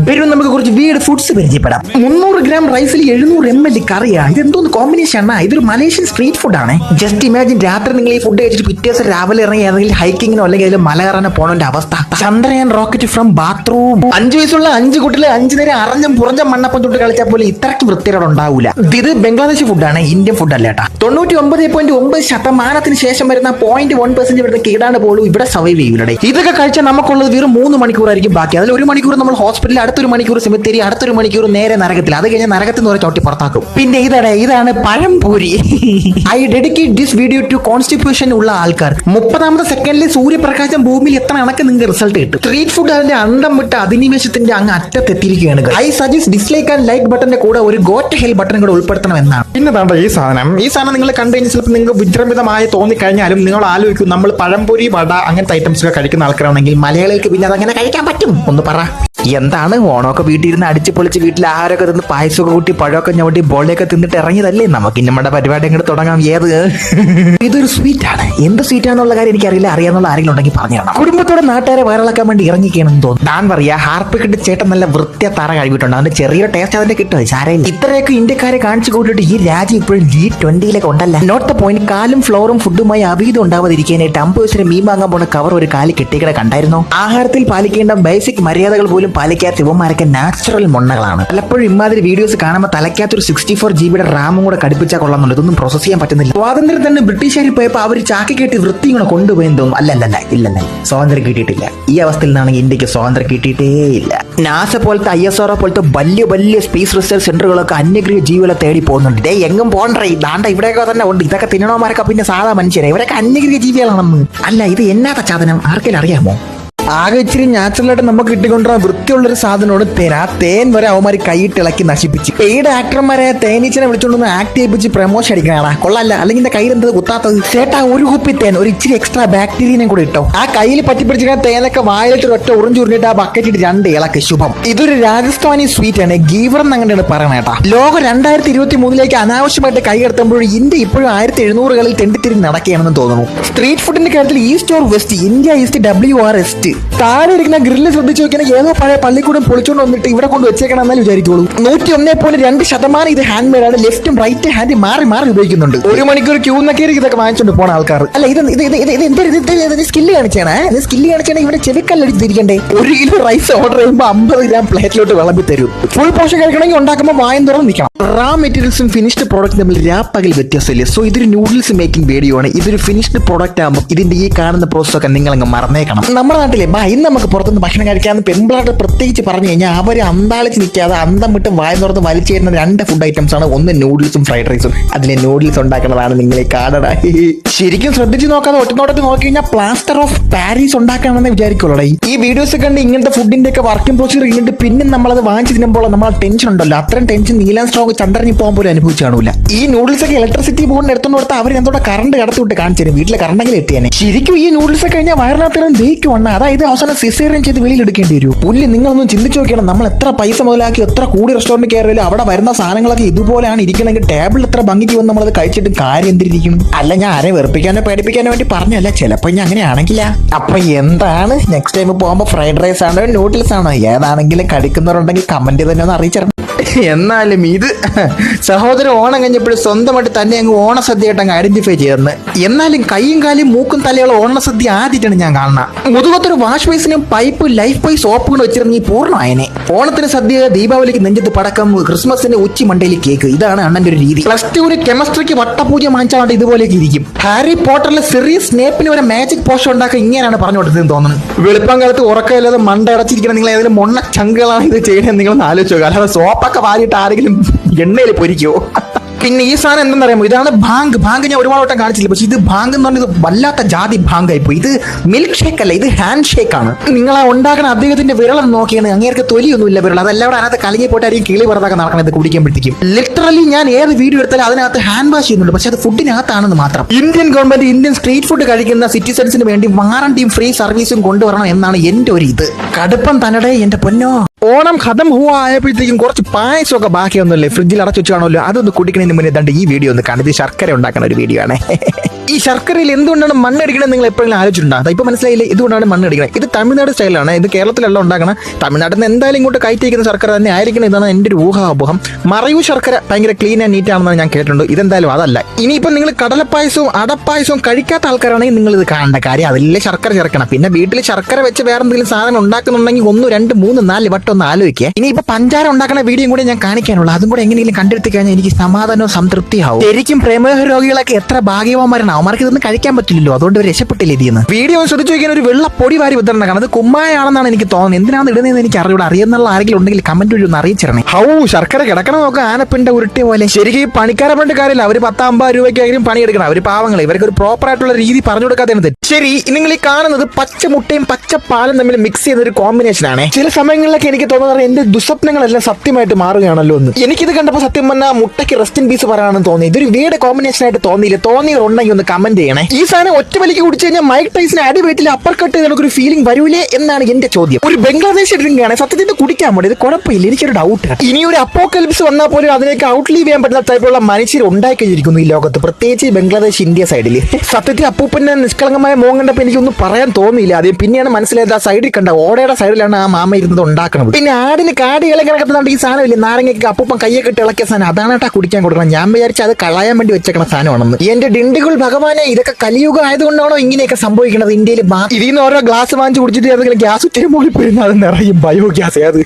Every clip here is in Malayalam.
വരും നമുക്ക് കുറച്ച് വീട് ഫുഡ്സ് പരിചയപ്പെടാം. 300 ഗ്രാം റൈസിൽ 700 ml കറിയാ. ഇതെന്തോന്ന് കോമ്പിനേഷൻ ആണ്? ഇതൊരു മലേഷ്യൻ സ്ട്രീറ്റ് ഫുഡ് ആണ്. ജസ്റ്റ് ഇമാജിൻ രാത്രി നിങ്ങൾ ഈ ഫുഡ് കഴിച്ചിട്ട് പിറ്റേ ദിവസം രാവിലെ ഇറങ്ങി ഏതെങ്കിലും ഹൈക്കിങ്ങിനോ അല്ലെങ്കിൽ അതിൽ മല കയറാനോ പോണതിന്റെ അവസ്ഥ. Chandrayaan rocket from bathroom. 5 വയസ്സുള്ള 5 കുട്ടികളെ 5 നേരം അറഞ്ഞും പുറഞ്ഞും മണ്ണപ്പം തൊട്ട് കളിച്ചാൽ പോലും ഇത്രയ്ക്ക് വൃത്തിയോടെ ഉണ്ടാവില്ല. ഇത് ബംഗ്ലാദേശ് ഫുഡാണ്, ഇന്ത്യൻ ഫുഡ് അല്ല കേട്ടാ. 99.9% ശേഷം വരുന്ന 0.1% വരുന്ന കീടാണ് പോലും ഇവിടെ സർവൈവ് ചെയ്യൂലേ. ഇതൊക്കെ കഴിച്ചാൽ നമുക്കുള്ളത് വെറും 3 മണിക്കൂറായിരിക്കും ബാക്കി. അതിൽ 1 മണിക്കൂർ നമ്മൾ ഹോസ്പിറ്റലിൽ, അടുത്തൊരു മണിക്കൂർ സെമിത്തേരി, അടുത്തൊരു മണിക്കൂർ നേരെ നരകത്തിൽ. അത് കഴിഞ്ഞാൽ നരകത്തിൽ നിന്ന് ചവിട്ടി പുറത്താക്കും. പിന്നെ ഇതാണ് പഴംപൂരി. I dedicate this video to constitution ഉള്ള ആൾക്കാർ. 30ാമത്തെ സെക്കൻഡിൽ സൂര്യപ്രകാശം ഭൂമിയിൽ എത്ര അണക്ക് നിങ്ങൾക്ക് റിസൾട്ട് കിട്ടും. സ്ട്രീറ്റ് ഫുഡ് അതിന്റെ അണ്ടം വിട്ട് അധിനിവേശത്തിന്റെ അങ്ങ് അറ്റത്തെത്തിയിരിക്കുകയാണ്. I suggest dislike and like ബട്ടന്റെ കൂടെ ഒരു ഗോ ടു ഹെൽ ബട്ടൺ കൂടെ ഉൾപ്പെടുത്തണം എന്നാണ്. പിന്നെ ഈ സാധനം നിങ്ങൾ കണ്ടു കഴിഞ്ഞാൽ ചിലപ്പോൾ നിങ്ങൾക്ക് വിജൃംഭിതമായി തോന്നിക്കഴിഞ്ഞാലും നിങ്ങൾ ആലോചിക്കും, നമ്മൾ പഴംപൊരി, വട അങ്ങനത്തെ ഐറ്റംസ് ഒക്കെ കഴിക്കുന്ന ആൾക്കാരാണെങ്കിൽ മലയാളികൾക്ക് പിന്നെ അതങ്ങനെ കഴിക്കാൻ പറ്റും? ഒന്ന് പറ. എന്താണ് ഓണമൊക്കെ വീട്ടിൽ ഇരുന്ന് അടിച്ചു പൊളിച്ച് വീട്ടിൽ ആഹാരമൊക്കെ തിന്ന് പായസമൊക്കെ കൂട്ടി പഴമൊക്കെ ഞവട്ടി ബോളയൊക്കെ തിന്നിട്ട് ഇറങ്ങിയതല്ലേ? നമുക്ക് നമ്മുടെ പരിപാടി അങ്ങോട്ട് തുടങ്ങാം. ഇതൊരു സ്വീറ്റ് ആണ്. എന്ത് സ്വീറ്റ് ആണെന്നുള്ള കാര്യം എനിക്കറിയില്ല. അറിയാന്നുള്ള ആരെങ്കിലും ഉണ്ടെങ്കിൽ പറഞ്ഞു തരണം. കുടുംബത്തോടെ നാട്ടുകാരെ വയറിളക്കാൻ വേണ്ടി ഇറങ്ങിക്കണമെന്ന് തോന്നുന്നു. ഞാൻ പറയാ, ഹാർപ്പിക്കിട്ട് ചേട്ടൻ നല്ല വൃത്തിയ തറ കഴിവിട്ടുണ്ട്. അതിന്റെ ചെറിയൊരു ടേസ്റ്റ് അതിന്റെ കിട്ടും. സാരയില്ല. ഇത്രയൊക്കെ ഇന്ത്യക്കാരെ കാണിച്ചു കൂട്ടിട്ട് ഈ രാജ്യം ഇപ്പോഴും G20 ഉണ്ടല്ല. Note the point. കാലും ഫ്ലോറും ഫുഡുമായി അഭീതം ഉണ്ടാവാതിരിക്കാനായിട്ട് 50 വയസ്സിന് മീൻ വാങ്ങാൻ പോണ കവർ ഒരു കാല് കെട്ടിക്കട കണ്ടായിരുന്നു. ആഹാരത്തിൽ പാലിക്കേണ്ട ബേസിക് മര്യാദകൾ പോലും പാലിക്കാത്ത ഇവന്മാരൊക്കെ നാച്ചുറൽ മൊണ്ണകളാണ്. പലപ്പോഴും ഇമാതിരി വീഡിയോസ് കാണുമ്പോൾ തലയ്ക്കകത്തൊരു 64 GB റാമും കൂടെ കടിപ്പിച്ചാൽ കൊള്ളാമെന്നുണ്ട്. ഇതൊന്നും പ്രോസസ് ചെയ്യാൻ പറ്റുന്നില്ല. സ്വാതന്ത്ര്യം തന്നെ ബ്രിട്ടീഷുകാർ പോയപ്പോൾ അവർ ചാക്കി കെട്ടി വൃത്തി കൂടെ കൊണ്ടുപോയെന്ന് തോന്നും. ഇല്ല, സ്വാതന്ത്ര്യം കിട്ടിയിട്ടില്ല. ഈ അവസ്ഥയിൽ നിന്നാണെങ്കിൽ ഇന്ത്യക്ക് സ്വാതന്ത്ര്യം കിട്ടിയിട്ടേ ഇല്ല. നാസ പോലത്തെ ISRO പോലത്തെ വലിയ സ്പേസ് റിസർച്ച് സെന്ററുകളൊക്കെ അന്യഗ്രഹ ജീവികളെ തേടി പോകുന്നുണ്ട്. എങ്ങും പോകണ്ടേ, ദാണ്ട ഇവിടെയൊക്കെ തന്നെ ഉണ്ട്. ഇതൊക്കെ തിന്നണമാരൊക്കെ പിന്നെ സാധാ മനുഷ്യരെ. ഇവരൊക്കെ അന്യഗ്രഹ ജീവികളാണെന്ന്. അല്ല, ഇത് എന്നാത്ത സാധനം ആർക്കെങ്കിലും അറിയാമോ? ആകെ ഇച്ചിരി നാച്ചുറലായിട്ട് നമുക്ക് കിട്ടിക്കൊണ്ടിരുന്ന വൃത്തിയുള്ളൊരു സാധനോട് തേൻ വരെ അവന്മാർ കൈയിട്ട് ഇളക്കി നശിപ്പിച്ച് പെയ്ഡ് ആക്ടർമാരെ തേനീച്ചനെ വിളിച്ചോണ്ടൊന്ന് ആക്ട് ചെയ്യിപ്പിച്ച് പ്രമോഷൻ അടിക്കണാ. കൊള്ളല്ല. അല്ലെങ്കിൽ എന്റെ കയ്യിൽ എന്തത് കുത്താത്തത്? ചേട്ടാ, ഒരു കുപ്പി തേൻ ഒരു ഇച്ചിരി എക്സ്ട്രാ ബാക്ടീരിയനെ കൂടെ ഇട്ടോ. ആ കയ്യിൽ പറ്റിപ്പിടിച്ചിരിക്കുന്ന തേനൊക്കെ വായിലിട്ട് ഒറ്റ ഉറിഞ്ചുരുണ്ടിട്ട് ആ ബക്കറ്റിട്ട് 2 ഇളക്ക് ശുഭം. ഇതൊരു രാജസ്ഥാനി സ്വീറ്റ് ആണ്. ഗീവർ എന്നങ്ങനെയാണ് പറയണേട്ടാ. ലോകം 2023 അനാവശ്യമായിട്ട് കൈയെടുത്തുമ്പോഴും ഇന്ത്യ ഇപ്പോഴും 1700-കളിൽ തെണ്ടിത്തിരിഞ്ഞ് നടക്കുകയാണെന്ന് തോന്നുന്നു. സ്ട്രീറ്റ് ഫുഡിന്റെ കാര്യത്തിൽ east or west? India east, WRST. താഴെ ഇരിക്കുന്ന ഗ്രില്ല് ശ്രദ്ധിച്ചു നോക്കിയാൽ ഏതോ പഴയ പള്ളിക്കൂടം പൊളിച്ചുകൊണ്ട് വന്നിട്ട് ഇവിടെ കൊണ്ട് വെച്ചേക്കണം എന്നാലും വിചാരിച്ചോളൂ. 101.2% ഇത് ഹാൻഡ് മെയ്ഡ് ആണ്. ലെഫ്റ്റും റൈറ്റ് ഹാൻഡ് മാറി ഉപയോഗിക്കുന്നുണ്ട്. 1 മണിക്കൂർ ക്യൂ എന്നൊക്കെ ഇതൊക്കെ വാങ്ങിച്ചോണ്ട് പോണ ആൾക്കാർ. അല്ല, ഇത് സ്കില്ല് കാണിച്ചാണ്. സ്കില്ല് കാണിച്ചാണ് ഇവിടെ ചെവിക്കല്ലടിച്ച് തിരിക്കണ്ടേ. 1 കിലോ റൈസ് ഓർഡർ ചെയ്യുമ്പോൾ 50 ഗ്രാം പ്ലേറ്റിലോട്ട് വിളമ്പി തരും. ഫുൾ പോർഷൻ കഴിക്കണമെങ്കിൽ ഉണ്ടാക്കുമ്പോൾ വായും തുറന്ന് നിൽക്കണം. റാ മെറ്റീരിയൽസും ഫിനിഷ്ഡ് പ്രോഡക്റ്റ് തമ്മിൽ രാപ്പകൽ വ്യത്യാസമില്ല. സോ ഇതൊരു നൂഡിൽസ് മേക്കിംഗ് വീഡിയോ ആണ്. ഇതൊരു ഫിനിഷ്ഡ് പ്രോഡക്റ്റ് ആകുമ്പോൾ ഇതിന്റെ ഈ കാണുന്ന പ്രോസസ് ഒക്കെ നിങ്ങൾ അങ്ങ് മറന്നേക്കണം. നമ്മുടെ നാട്ടിലെ ഇന്ന് നമുക്ക് പുറത്തുനിന്ന് ഭക്ഷണം കഴിക്കാമെന്ന് പെമ്പിളായിട്ട് പ്രത്യേകിച്ച് പറഞ്ഞു കഴിഞ്ഞാൽ അവർ അന്താളിച്ച് നിൽക്കാതെ അന്തം വിട്ട് വായ തുറന്ന് വലിച്ചു തരുന്ന 2 ഫുഡ് ഐറ്റംസ് ആണ്. ഒന്ന് നൂഡിൽസും ഫ്രൈഡ് റൈസും. അതിലെ നൂഡിൽസ് ഉണ്ടാക്കുന്നതാണ് നിങ്ങളെ കാണണ. ശരിക്കും ശ്രദ്ധിച്ച് നോക്കാതെ ഒറ്റനോട്ടത്തിൽ നോക്കി കഴിഞ്ഞാൽ പ്ലാസ്റ്റർ ഓഫ് പാരീസ് ഉണ്ടാക്കാമെന്ന് വിചാരിക്കുള്ളൂ. ഈ വീഡിയോസ് കണ്ട് ഇങ്ങനത്തെ ഫുഡിന്റെ ഒക്കെ വർക്കിംഗ് പ്രൊസീജിയർ കഴിഞ്ഞിട്ട് പിന്നെ നമ്മളത് വാങ്ങിച്ച് തിന്നുമ്പോൾ നമ്മൾ ടെൻഷൻ ഉണ്ടല്ലോ, അത്രയും ടെൻഷൻ നീലാൻ സ്ട്രോക്ക് ചന്ദ്രനിൽ പോകാൻ പോലും അനുഭവിച്ചു കാണൂല. ഈ നൂഡിൽസ് ഒക്കെ ഇലക്ട്രിസിറ്റി ബോർഡിന് എടുത്തോണ്ട് കൊടുത്താൽ അവർ എന്തോടെ കറണ്ട് കടത്തിവിട്ട് കാണിച്ചു തരും. വീട്ടിലെ കറണ്ടെങ്കിലും എത്തിയാനെ. ശരിക്കും ഈ നൂഡിൽസ് ഒക്കെ കഴിഞ്ഞാൽ വയറിനകത്ത് ദഹിക്കുവാണ്. അതായത് അവസാനം സിസേറിയൻ ചെയ്ത് വെളിയിൽ എടുക്കേണ്ടി വരും. പുല്ല്, നിങ്ങളൊന്നും ചിന്തിച്ചു നോക്കണം. നമ്മൾ എത്ര പൈസ മുതലാക്കി എത്ര കൂടി റെസ്റ്റോറന്റ് കയറിയാലും അവിടെ വരുന്ന സാധനങ്ങളൊക്കെ ഇതുപോലെയാണ് ഇരിക്കണമെങ്കിൽ ടേബിൾ എത്ര ഭംഗിക്ക് വന്ന് നമ്മളത് കഴിച്ചിട്ട് കാര്യം എന്തിരിക്കണം. അല്ല, ഞാൻ ആരെ വെറുപ്പിക്കാനോ പേടിപ്പിക്കാനോ വേണ്ടി പറഞ്ഞല്ല. ചിലപ്പോൾ ഞാൻ അങ്ങനെ ആണെങ്കിലാ. അപ്പൊ എന്താണ് നെക്സ്റ്റ് ടൈം പോകുമ്പോൾ ഫ്രൈഡ് റൈസ് ആണോ നൂഡിൽസ് ആണോ ഏതാണെങ്കിലും കഴിക്കുന്നവരുണ്ടെങ്കിൽ കമന്റ് തന്നെ ഒന്ന് അറിയിച്ചിരണം. എന്നാലും ഇത് സഹോദരൻ ഓണം കഴിഞ്ഞപ്പോഴും സ്വന്തമായിട്ട് തന്നെ അങ്ങ് ഓണസദ്യയായിട്ട് അങ്ങ് ഐഡന്റിഫൈ ചെയ്തെന്ന്. എന്നാലും കൈയും കാലും മൂക്കും തലയുള്ള ഓണസദ്യ ആദ്യമായിട്ടാണ് ഞാൻ കാണുന്നത്. മുതുകത്തൊരു വാഷ് ബേസിനും പൈപ്പ് ലൈഫ് ബോയ് സോപ്പ് കൊണ്ട് വെച്ചിരുന്നെങ്കിൽ പൂർണ്ണമായനെ. ഓണത്തിന് സദ്യ, ദീപാവലിക്ക് നെഞ്ചത്ത് പടക്കം, ക്രിസ്മസിന് ഉച്ചി മണ്ടയിൽ കേക്ക്. ഇതാണ് അണ്ണന്റെ ഒരു രീതി. +2 കെമിസ്ട്രിക്ക് വട്ടപൂജ വാങ്ങിച്ചാണ്ട് ഇതുപോലെയൊക്കെ ഇരിക്കും. ഹാരി പോട്ടറിലെ സിറിയസ് സ്നേപ്പിന് ഒരു മാജിക് പോഷൻ ഉണ്ടാക്കുക ഇങ്ങനെയാണ് പറഞ്ഞു കൊടുത്തതെന്ന് തോന്നുന്നു. വെളുപ്പം കാലത്ത് ഉറക്കമില്ലാതെ മണ്ട അടച്ചിരിക്കണം നിങ്ങൾ ഏതെങ്കിലും മൊണ്ണ ചങ്കുകളാണ് ഇത് ചെയ്യണമെന്ന് നിങ്ങളൊന്ന് ആലോചിച്ചു നോക്കുക. അല്ലാതെ സോപ്പൊക്കെ വാരിയിട്ട് ആരെങ്കിലും എണ്ണയിൽ പൊരിക്കോ? പിന്നെ ഈ സാധനം എന്താണെന്ന് അറിയാമോ? ഇതാണ് ഭാങ്ക്. ഞാൻ ഒരുപാട് വട്ടം കാണിച്ചില്ല. പക്ഷെ ഇത് ഭാങ്ക് എന്ന് പറഞ്ഞത് വല്ലാത്ത ജാതി ഭാങ്കായിപ്പോയി. ഇത് മിൽക്ക് ഷേക്ക് അല്ല, ഇത് ഹാൻഡ് ഷേക്ക് ആണ്. നിങ്ങൾ ആ ഉണ്ടാക്കുന്ന അദ്ദേഹത്തിന്റെ വിരളം നോക്കിയാണ്. അങ്ങേർക്ക് തൊലിയൊന്നുമില്ല വിരൾ. അതെല്ലാം അതിനകത്ത് കലങ്ങി പോയിട്ടായിരിക്കും കിളി പറതാക്കാൻ നടക്കുന്നത് കുടിക്കുമ്പോഴത്തേക്കും. ലിറ്ററലി ഞാൻ ഏത് വീഡിയോ എടുത്താലും അതിനകത്ത് ഹാൻഡ് വാഷ് ചെയ്യുന്നുണ്ട്. പക്ഷെ അത് ഫുഡിനകത്താണെന്ന് മാത്രം. Indian government Indian street food കഴിക്കുന്ന സിറ്റിസൺസിന് വേണ്ടി വാറണ്ടിയും ഫ്രീ സർവീസും കൊണ്ടുവരണം എന്നാണ് എന്റെ ഒരു ഇത്. കടുപ്പം തന്നടേ എന്റെ പൊന്നോ. ഓണം ലവണം ഖതം ഹുവ ആയപ്പോഴത്തേക്കും കുറച്ച് പായസമൊക്കെ ബാക്കിയൊന്നുമില്ലേ ഫ്രിഡ്ജിൽ അടച്ചു വെച്ച് കാണുമല്ലോ, അതൊന്ന് കുടിക്കുന്നതിന് മുന്നേ ദണ്ട് ഈ വീഡിയോ ഒന്ന് കാണുന്നത് ശർക്കര ഉണ്ടാക്കുന്ന ഒരു വീഡിയോ ആണ്. ഈ ശർക്കരയിൽ എന്തുകൊണ്ടാണ് മണ്ണടിക്കണത് നിങ്ങൾ എപ്പോഴെങ്കിലും ആലോചിച്ചിട്ടുണ്ടോ? ഇപ്പൊ മനസ്സിലായില്ലേ ഇതുകൊണ്ടാണ് മണ്ണടിക്കണത്. ഇത് തമിഴ്നാട് സ്റ്റൈലാണ്, ഇത് കേരളത്തിലല്ല ഉണ്ടാക്കണം. തമിഴ്നാട്ടിൽ നിന്ന് എന്തായാലും ഇങ്ങോട്ട് കയറ്റിയിരിക്കുന്ന ശർക്കര തന്നെ ആയിരിക്കണം. ഇതാണ് എൻ്റെ ഒരു ഊഹാപോഹം. മറയൂർ ശർക്കര ഭയങ്കര ക്ലീൻ ആൻഡ് നീറ്റ് ആണെന്നാണ് ഞാൻ കേട്ടിട്ടുണ്ട്. ഇതെന്തായാലും അതല്ല. ഇനിയിപ്പോൾ നിങ്ങൾ കടലപ്പായസവും അടപ്പായസവും കഴിക്കാത്ത ആൾക്കാരാണെങ്കിൽ നിങ്ങൾ ഇത് കാണേണ്ട കാര്യം അതിലെ ശർക്കര ചേർക്കണം. പിന്നെ വീട്ടിൽ ശർക്കര വെച്ച് വേറെ എന്തെങ്കിലും സാധനം ഉണ്ടാക്കുന്നുണ്ടെങ്കിൽ 1, 2, 3, 4 വട്ടം ഒന്ന് ആലോചിക്കുക. ഇനിയിപ്പോൾ പഞ്ചാര ഉണ്ടാക്കുന്ന വീഡിയോ കൂടി ഞാൻ കാണിക്കാനുള്ളൂ. അതും കൂടെ എങ്ങനെയെങ്കിലും കണ്ടെടുത്തി കഴിഞ്ഞാൽ എനിക്ക് സമാധാനവും സംതൃപ്തിയാവും. ശരിക്കും പ്രമേഹ രോഗികളൊക്കെ എത്ര ഭാഗ്യവാന്മാരാണ്. അവന്മാർക്ക് ഇതൊന്നും കഴിക്കാൻ പറ്റില്ലല്ലോ, അതുകൊണ്ട് രക്ഷപ്പെട്ടില്ല ഇതിന്ന്. വീഡിയോ ശ്രദ്ധിച്ചു നോക്കിയാൽ ഒരു വെള്ള പൊടി വാരി വിതരണം കാണാം. അത് കുമ്മായാണെന്നാണ് എനിക്ക് തോന്നുന്നത്. എന്തിനാണ് ഇടുന്നതെന്ന് എനിക്ക് അറിയൂടെ. അറിയുന്നുള്ള ആരെങ്കിലും ഉണ്ടെങ്കിൽ കമന്റ് വഴി ഒന്ന് അറിയിച്ചിരണേ. ഹൗ ശർക്കര കിടക്കണം നോക്കുക ആനപ്പിന്റെ ഉരുട്ടിയ പോലെ. ശരിക്കും പണിക്കാരെ പണ്ട് കാര്യമില്ല, അവർ 10-50 രൂപയ്ക്കായാലും പണിയെടുക്കണം. അവർ പാവങ്ങൾ, ഇവർക്ക് ഒരു പ്രോപ്പർ ആയിട്ടുള്ള രീതി പറഞ്ഞു കൊടുക്കാത്തത്. ശരി, നിങ്ങൾ ഈ കാണുന്നത് പച്ച മുട്ടയും പച്ച പാലും തമ്മിൽ മിക്സ് ചെയ്യുന്ന ഒരു കോമ്പിനേഷൻ ആണ്. ചില സമയങ്ങളിലൊക്കെ എനിക്ക് തോന്നുന്നത് എന്റെ ദുസ്വപ്നങ്ങളെല്ലാം സത്യമായിട്ട് മാറുകയാണല്ലോ എന്ന്. എനിക്കിത് കണ്ടപ്പോൾ സത്യം പറഞ്ഞാൽ മുട്ടയ്ക്ക് റെസ്റ്റ് ഇൻ പീസ് പറയാണെന്ന് തോന്നി. ഇതൊരു വീട് കോമ്പിനേഷൻ ആയിട്ട് തോന്നിയില്ല. തോന്നിയവരുണ്ടെങ്കിൽ ഒന്ന് കമന്റ് ചെയ്യണേ. ഈ സാധനം ഒറ്റ വലിക്ക് കുടിച്ചു കഴിഞ്ഞാൽ മൈക്ക് ടൈസിന് അടി വീട്ടിൽ അപ്പർ കട്ട് ചെയ്ത ഒരു ഫീലിംഗ് വരൂലേ എന്നാണ് എന്റെ ചോദ്യം. ഒരു ബംഗ്ലാദേശ് ഡ്രിങ്ക് ആണ് സത്യത്തിൽ കുടിക്കാൻ വേണ്ടി. ഇത് കുഴപ്പമില്ല, എനിക്കൊരു ഡൗട്ട്. ഇനി ഒരു അപ്പോക്കലിപ്സ് വന്നാൽ പോലും അതിലേക്ക് ഔട്ട്ലീവ് ചെയ്യാൻ പറ്റുന്ന ടൈപ്പുള്ള മനുഷ്യർ ഉണ്ടായി കഴിഞ്ഞിരിക്കുന്നു ഈ ലോകത്ത്, പ്രത്യേകിച്ച് ബംഗ്ലാദേശ് ഇന്ത്യ സൈഡിൽ. സത്യത്തിൽ അപ്പൂപ്പന്റെ നിഷ്കളങ്കമായ മോൻ കണ്ടപ്പോൾ എനിക്കൊന്നും പറയാൻ തോന്നിയില്ല. അത് പിന്നെയാണ് മനസ്സിലായത് ആ സൈഡിൽ കണ്ട ഓടയുടെ സൈഡിലാണ് ആ മാമ ഇരുന്നത് ഉണ്ടാക്കുന്നത്. പിന്നെ ആടിന് കാടി ഇളകി കിടക്കുന്നുണ്ട് ഈ സാധനമില്ലേ, നാരങ്ങയ്ക്ക് അപ്പൂപ്പൻ കയ്യൊക്കെ ഇട്ട് ഇളക്കിയ സാധനം, അതാണ് കേട്ടാ കുടിക്കാൻ കൊടുക്കണം. ഞാൻ വിചാരിച്ച അത് കളയാൻ വേണ്ടി വെച്ചേക്കണ സാധനമാണെന്ന്. എന്റെ ഡിണ്ടികൾ ഭഗവാനെ, ഇതൊക്കെ കലിയുഗം ആയതുകൊണ്ടാണോ ഇങ്ങനെയൊക്കെ സംഭവിക്കുന്നത് ഇന്ത്യയിൽ? ഇതിൽ നിന്ന് ഓരോ ഗ്ലാസ് വാങ്ങിച്ച് കുടിച്ചിട്ട് ഏതെങ്കിലും ഗ്യാസ് ഉച്ചരി മോളിപ്പോയി അത് നിറയും ബയോഗ്യാസ്. അത്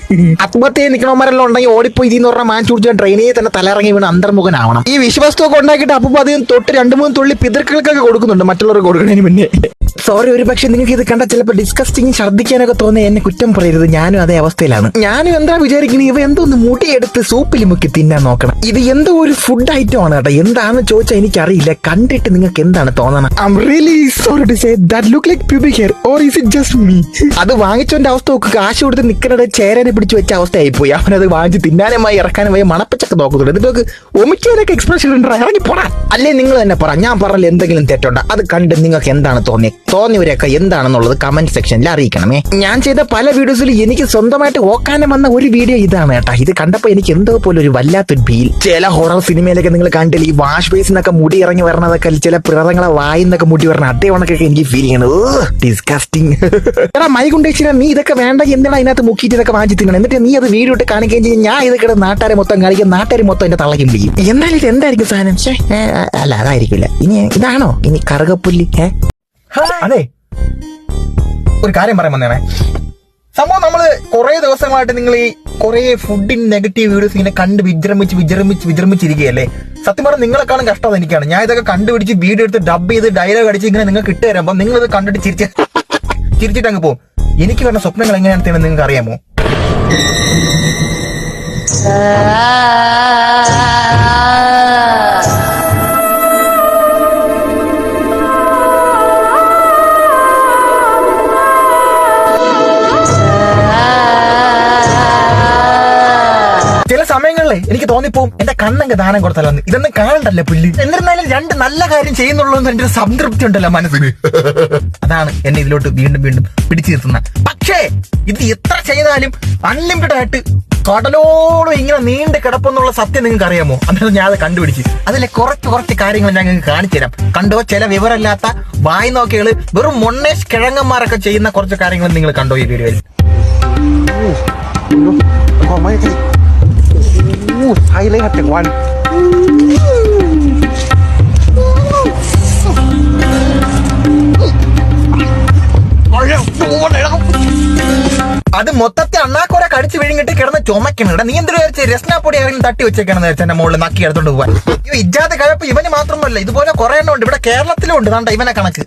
ആത്മഹത്യ നിൽക്കണമാരെല്ലാം ഉണ്ടെങ്കിൽ ഓടിപ്പോയി ഇതിൽ നിന്ന് ഒരെണ്ണം വാങ്ങിച്ചു കുടിച്ചാൽ ട്രെയിനിൽ തന്നെ തലയിറങ്ങി വീണ് അന്തർമുഖനാവണം. ഈ വിശ്വാസത്തൊക്കെ ഉണ്ടാക്കിയിട്ട് അപ്പോൾ അതിന് തൊട്ട് 2-3 തുള്ളി പിതൃക്കൾക്കൊക്കെ കൊടുക്കുന്നുണ്ട് മറ്റുള്ളവർക്ക് കൊടുക്കുന്നതിന് മുന്നേ. സോറി, ഒരു പക്ഷെ നിങ്ങൾക്ക് ഇത് കണ്ടാൽ ചിലപ്പോൾ ഡിസ്കസ്റ്റിംഗ് ഛർദ്ദിക്കാനൊക്കെ തോന്നി എന്നെ കുറ്റം പറയരുത്. ഞാനും അതേ അവസ്ഥയിലാണ്. ഞാനും എന്താ വിചാരിക്കുന്നത്, ഇവ എന്തോ ഒന്ന് മുടിയെടുത്ത് സൂപ്പിൽ മുക്കി തിന്നാൻ നോക്കണം. ഇത് എന്തോ ഒരു ഫുഡ് ഐറ്റം ആണ് കേട്ടോ. എന്താണെന്ന് ചോദിച്ചാൽ എനിക്കറിയില്ല. കണ്ടിട്ട് നിങ്ങൾക്ക് എന്താണ് തോന്നണം? I am really sorry to say that look like pubic hair or is it just me? അത് വാങ്ങിച്ചവന്റെ അവസ്ഥ നോക്ക്. കാശ് കൊടുത്ത് നിൽക്കുന്നത് ചേരനെ പിടിച്ച് വെച്ച അവസ്ഥയായി പോയി. അവനത് വാങ്ങിച്ച് തിന്നാനുമായി ഇറക്കാനുമായി മണപ്പച്ചൊക്കെ നോക്കുന്നുണ്ട്. എന്നിട്ട് ഒമിക്കാനൊക്കെ എക്സ്പ്രഷൻ ഉണ്ട്. ഇറങ്ങി പോടാ. അല്ലേ നിങ്ങൾ തന്നെ പറ, ഞാൻ പറഞ്ഞാൽ എന്തെങ്കിലും തെറ്റുണ്ടോ? അത് കണ്ട് നിങ്ങൾക്ക് എന്താണ് തോന്നിയവരൊക്കെ എന്താണെന്നുള്ളത് കമന്റ് സെക്ഷനിൽ അറിയിക്കണമേ. ഞാൻ ചെയ്ത പല വീഡിയോസിൽ എനിക്ക് സ്വന്തമായിട്ട് ഓക്കാനം വന്ന ഒരു വീഡിയോ ഇതാണ് കേട്ടാ. ഇത് കണ്ടപ്പോൾ എനിക്ക് എന്തോ പോലെ ഒരു വല്ലാത്തൊരു ഫീൽ. ചില ഹൊറർ സിനിമയിലൊക്കെ നിങ്ങൾ കണ്ടില്ല, ഈ വാഷ് ബേസിനൊക്കെ മുടി ഇറങ്ങി വരണതൊക്കെ, ചില പ്രതങ്ങളെ വായിന്നൊക്കെ മുടി വരണം, അതേ ഉണക്കൊക്കെ എനിക്ക് ഫീൽ ചെയ്യണത്. ഡിസ്കസ്റ്റിംഗ്. എടാ മൈകുണ്ടേശ്വര, നീ ഇതൊക്കെ വേണ്ടെങ്കിൽ എന്താണ് അതിനകത്ത് മുക്കിയിട്ട് ഇതൊക്കെ വാങ്ങിച്ചു തിന്നണം. എന്നിട്ട് നീ അത് വീഡിയോ ഇട്ട് കാണിക്കുകയും ചെയ്യും. ഞാൻ ഇതൊക്കെ നാട്ടുകാരെ മൊത്തം കാണിക്കും, നാട്ടുകാർ മൊത്തം എന്റെ തള്ളക്കും പിടിക്കും. എന്നാലും ഇത് എന്തായിരിക്കും സാധനം? അല്ല അതായിരിക്കില്ല. ഇനി ഇതാണോ ഇനി കറുകപ്പുല്ലി? അതെ, ഒരു കാര്യം പറയാൻ വന്നേണേ. സംഭവം നമ്മള് കുറെ ദിവസങ്ങളായിട്ട് നിങ്ങൾ ഈ കുറെ ഫുഡിൻ നെഗറ്റീവ് വീഡിയോസ് ഇങ്ങനെ കണ്ട് വിജൃംഭിച്ചിരിക്കുകയല്ലേ. സത്യം പറഞ്ഞാൽ നിങ്ങളെക്കാളും കഷ്ടം എനിക്കാണ്. ഞാൻ ഇതൊക്കെ കണ്ടുപിടിച്ച് വീഡിയോ എടുത്ത് ഡബ് ചെയ്ത് ഡയലോഗ് അടിച്ച് ഇങ്ങനെ നിങ്ങൾക്ക് ഇട്ട് തരുമ്പോൾ നിങ്ങൾ ഇത് കണ്ടിട്ട് ചിരിച്ചിട്ട് അങ്ങ് പോകും. എനിക്ക് വരുന്ന സ്വപ്നങ്ങൾ എങ്ങനെയാണെന്ന് നിങ്ങൾക്ക് അറിയാമോ? ചില സമയങ്ങളിലെ എനിക്ക് തോന്നിപ്പോവും എന്റെ കണ്ണങ്ങ് ദാനം കൊടുത്തല്ലോ. ഇതൊന്നും കാണണ്ടല്ലേ പുല്ല്. എന്നിരുന്നാലും 2 നല്ല കാര്യം ചെയ്യുന്നുള്ളൂ എന്റെ ഒരു സംതൃപ്തി ഉണ്ടല്ലോ മനസ്സിന്. അതാണ് എന്നെ ഇതിലോട്ട് വീണ്ടും പിടിച്ചു നിർത്തുന്നത്. പക്ഷേ ഇത് എത്ര ചെയ്താലും അൺലിമിറ്റഡ് ആയിട്ട് കടലോളം ഇങ്ങനെ നീണ്ട് കിടപ്പെന്നുള്ള സത്യം നിങ്ങൾക്ക് അറിയാമോ? അന്നേരം ഞാൻ അത് കണ്ടുപിടിച്ച് അതിലെ കുറച്ച് കാര്യങ്ങൾ ഞാൻ നിങ്ങൾക്ക് കാണിച്ചു തരാം. കണ്ടോ? ചില വിവരമില്ലാത്ത വായി നോക്കികള് വെറും മൊണ്ണേഷ് കിഴങ്ങന്മാരൊക്കെ ചെയ്യുന്ന കുറച്ച് കാര്യങ്ങൾ നിങ്ങൾ കണ്ടോ ഈ വീഡിയോയിൽ? Highlight hat one. അത് മൊത്തത്തിൽ അണ്ണാക്കോരെ കടിച്ചു വിഴുങ്ങിട്ട് കിടന്ന് ചുമക്കണം. നീ എന്തൊരു വിചാരിച്ചു രസ്നാപ്പൊടി ആരെങ്കിലും തട്ടി വെച്ചേക്കാണെന്ന് വിചാരിച്ചു എന്റെ മുകളിൽ നക്കി എടുത്തോണ്ട് പോവാൻ. ഇജാതെ കഴപ്പ് ഇവന് മാത്രമല്ല, ഇതുപോലെ കുറെ എണ്ണം ഉണ്ട് ഇവിടെ കേരളത്തിലും ഉണ്ട്. ഇവനെ കണക്ക്